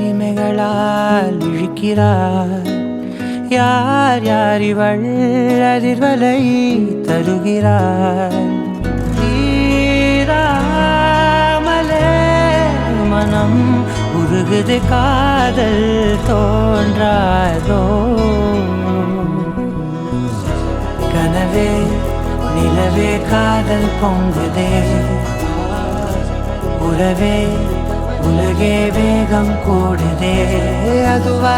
இமைகளால் இழுக்கிறார். யார் யார் இவள் அதிர்வலை தருகிறார். தீராமலே மனம் உருகுது காதல் தோன்றாதோ. கனவே நிலவே காதல் பொங்குதே. உறவே உலகே வேகம் கூடுதே. அதுவா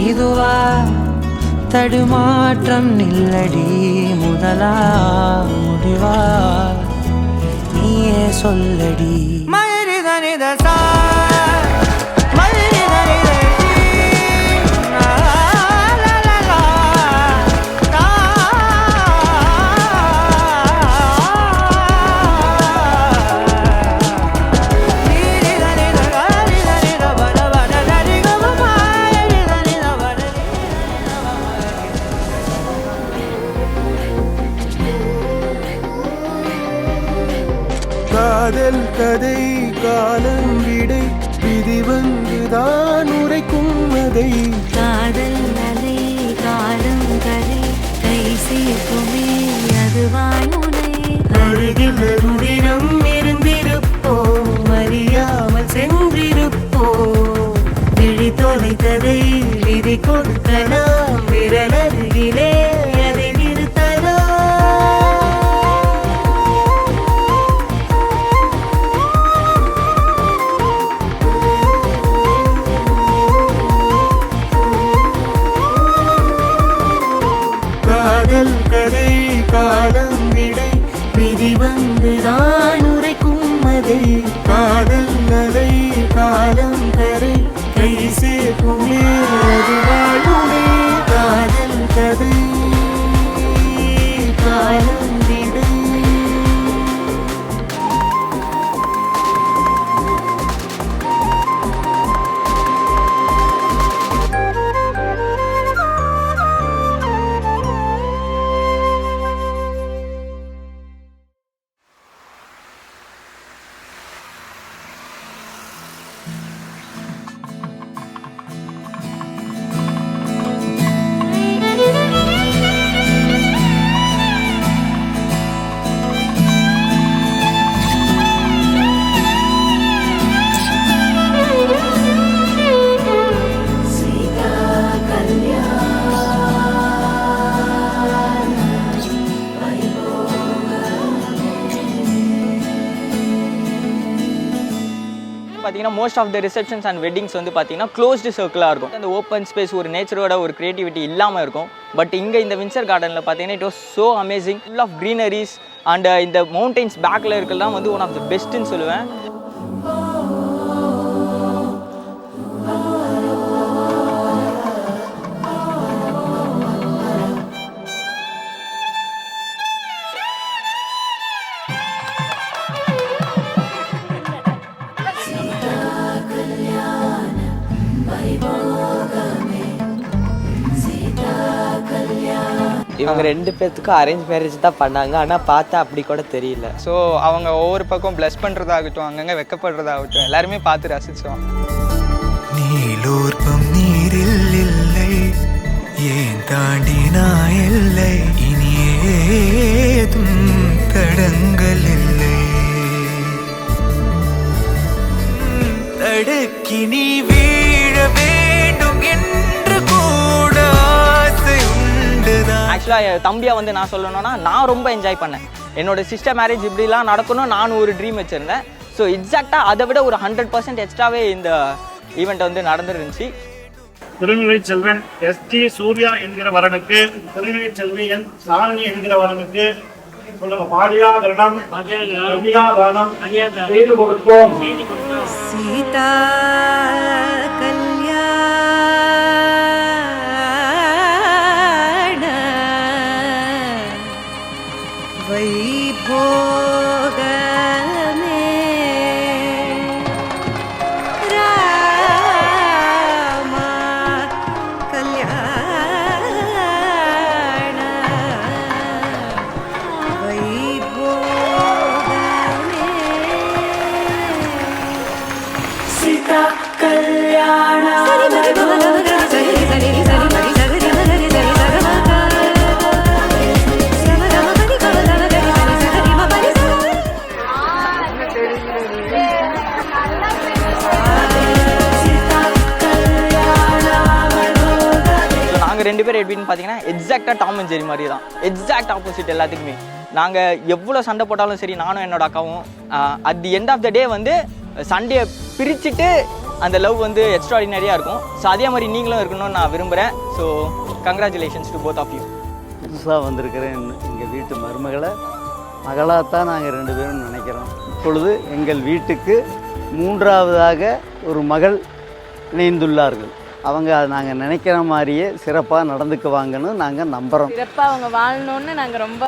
இதுவா தடுமாற்றம் நில்லடி முதலா முடிவா நீயே சொல்லடி. மயரிதனிதசா காதல் கதை காலம் விடை விதி வந்துதான் உரைக்கும் அதை. காதல் அலை காலம் கரை கை சேர்க்குமே அதுவாய் உனை. அருகில் நெருங்கிடம் இருந்திருப்போம் அறியாமல் சென்றிருப்போம். விழி தொலைத்ததை விதி கொடுக்கலாம் விரலருகிலே அதை நிறுத்தலாம். காதல் கதை காலம் விடை விதி வந்துதான் உரைக்கும் அதை. காதல் அலை காலம் கரை கை சேர்க்குமே அதுவாயுமே. காதல் கதை காலம் விடை. பார்த்தீங்கன்னா most of the receptions and weddings வந்து பார்த்தீங்கன்னா க்ளோஸ்டு சர்க்கிளாக இருக்கும். அந்த ஓப்பன் ஸ்பேஸ் ஒரு நேச்சரோட ஒரு க்ரியேட்டிவிட்டி இல்லாமல் இருக்கும். பட் இங்கே இந்த வின்சர் கார்டனில் பார்த்தீங்கன்னா it was so amazing. Full of greeneries and இந்த மவுண்டெயின்ஸ் பேக்கில் இருக்கிறதுலாம் வந்து ஒன் ஆஃப் த பெஸ்ட்டுன்னு சொல்லுவேன். இவங்க 2 பேர்த்துக்கும் அரேஞ்ச் மேரேஜ் தான் பண்ணாங்க. ஆனால் பார்த்தா அப்படி கூட தெரியல. ஸோ அவங்க ஒவ்வொரு பக்கம் ப்ளஸ் பண்ணுறதாகட்டும் அங்கங்கே வெக்கப்படுறதாகட்டும் எல்லாருமே பார்த்து ரசித்தோம். நீலூர்பம் நீரில் இல்லை ஏன் தாண்டினா இல்லை இனி ஏதும் தடங்கள் இல்லை. தடுக்கி நீ வீழ வேண்டும் என்று கூட ஆசை உண்டுதான். ஆக்சுவலாக தம்பியாக வந்து நான் சொல்லணும்னா நான் ரொம்ப என்ஜாய் பண்ணேன். என்னோட சிஸ்டர் மேரேஜ் இப்படிலாம் நடக்கணும் நான் ஒரு ட்ரீம் வச்சுருந்தேன். ஸோ எக்ஸாக்டாக அதை விட ஒரு 100% எக்ஸ்ட்ராவே இந்த ஈவெண்ட் வந்து நடந்துருந்துச்சு. திருநிலை செல்வன் எஸ்டி சூர்யா என்கிற வரனுக்கு, திருநிலை செல்வி என் சாரணி என்கிற வரனுக்கு பாடியாகரணம் செய்து கொடுப்போம். சீதா கல்யாண வைபோகமே ராமா கல்யாண வைபோகமே. சீதா நாங்கள் 2 பேரும் எப்படின்னு பார்த்தீங்கன்னா எக்ஸாக்டாக டாம் அண்ட் ஜெரி மாதிரி தான், எக்ஸாக்ட் ஆப்போசிட் எல்லாத்துக்குமே. நாங்கள் எவ்வளோ சண்டை போட்டாலும் சரி, நானும் என்னோட அக்காவும் at the end of the day வந்து சண்டையை பிரிச்சுட்டு அந்த லவ் வந்து எக்ஸ்ட்ராடினரியாக இருக்கும். ஸோ அதே மாதிரி நீங்களும் இருக்கணும்னு நான் விரும்புகிறேன். So congratulations to both of you. புதுசாக வந்திருக்கிறேன் எங்கள் வீட்டு மருமகளை மகளாகத்தான் நாங்கள் 2 பேரும் நினைக்கிறோம். இப்பொழுது எங்கள் வீட்டுக்கு 3ஆவதாக ஒரு மகள் இணைந்துள்ளார்கள். அவங்க நாங்கள் நினைக்கிற மாதிரியே சிறப்பாக நடந்துக்குவாங்கன்னு நாங்கள் நம்புகிறோம். சிறப்பாக அவங்க வாழணும்னு நாங்கள் ரொம்ப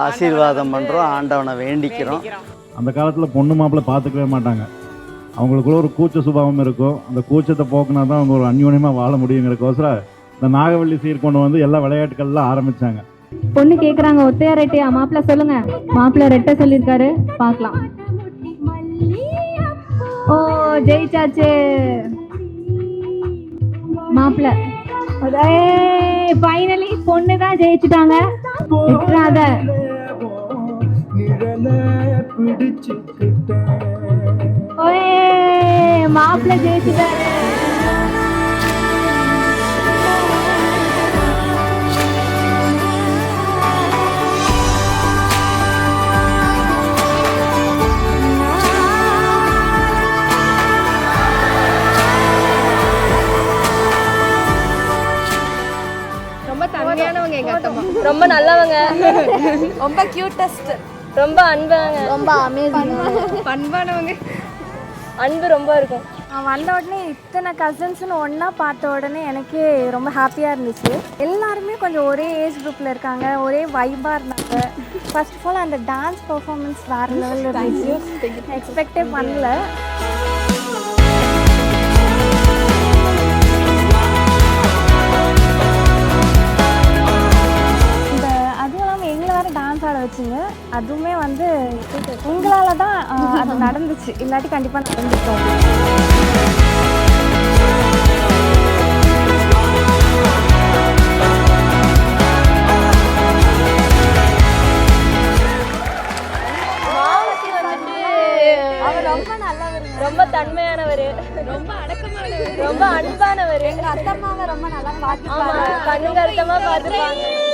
ஆசீர்வாதம் பண்ணுறோம், ஆண்டவனை வேண்டிக்கிறோம். அந்த காலத்தில் பொண்ணு மாப்பிள்ளை பார்த்துக்கவே மாட்டாங்க. அவங்களுக்குள்ள ஒரு கூச்ச சுபாவம் இருக்கும். அந்த கூச்சத்தை போக்குனா தான் அவங்க ஒரு அந்யோன்யமாக வாழ முடியுங்கிறக்கோசரம் இந்த நாகவள்ளி சீர் கொண்டு வந்து எல்லா விளையாட்டுகள்லாம் ஆரம்பித்தாங்க. பொண்ணு கேட்குறாங்க ஒத்தையா ரெட்டையா, மாப்பிள்ளை சொல்லுங்க. மாப்பிள்ளை ரெட்டை சொல்லியிருக்காரு, பார்க்கலாம். ஓ ஜெயிச்சாச்சு மாப்பிள்ளை. ஃபைனலி பொண்ணு தான் ஜெயிச்சுட்டாங்க. விட்டுறாத. மாப்பிள்ளை ஜெயிச்சுட்டாரு. ரொம்ப நல்லவங்க, ரொம்ப கியூட்டஸ்ட், ரொம்ப அன்பாங்க, ரொம்ப அமேசிங், பண்பானவங்க, அன்பு ரொம்ப இருக்கும். வந்த உடனே இத்தனை கசின்ஸ்னு ஒன்றா பார்த்த உடனே எனக்கே ரொம்ப ஹாப்பியாக இருந்துச்சு. எல்லாருமே கொஞ்சம் ஒரே ஏஜ் குரூப்பில் இருக்காங்க, ஒரே வைபாக இருந்தாங்க. ஃபர்ஸ்ட் ஆஃப் ஆல் அந்த டான்ஸ் பர்ஃபார்மன்ஸ் வேறு லெவலில் இருந்துச்சு, எக்ஸ்பெக்டே பண்ணல. டான்ஸ் ஆட வச்சுங்க, அதுவுமே வந்து உங்களால் தான் அது நடந்துச்சு, இல்லாட்டி கண்டிப்பாக நடந்துருக்கும். அவர் ரொம்ப நல்லவர், ரொம்ப தன்மையானவர், ரொம்ப அடக்கமானவர், ரொம்ப அன்பானவர். எங்கள் அத்தம்மாவை ரொம்ப நல்லா பார்த்துப்பாங்க, கண்ணுங்க அர்த்தமாக பார்த்துப்பாங்க.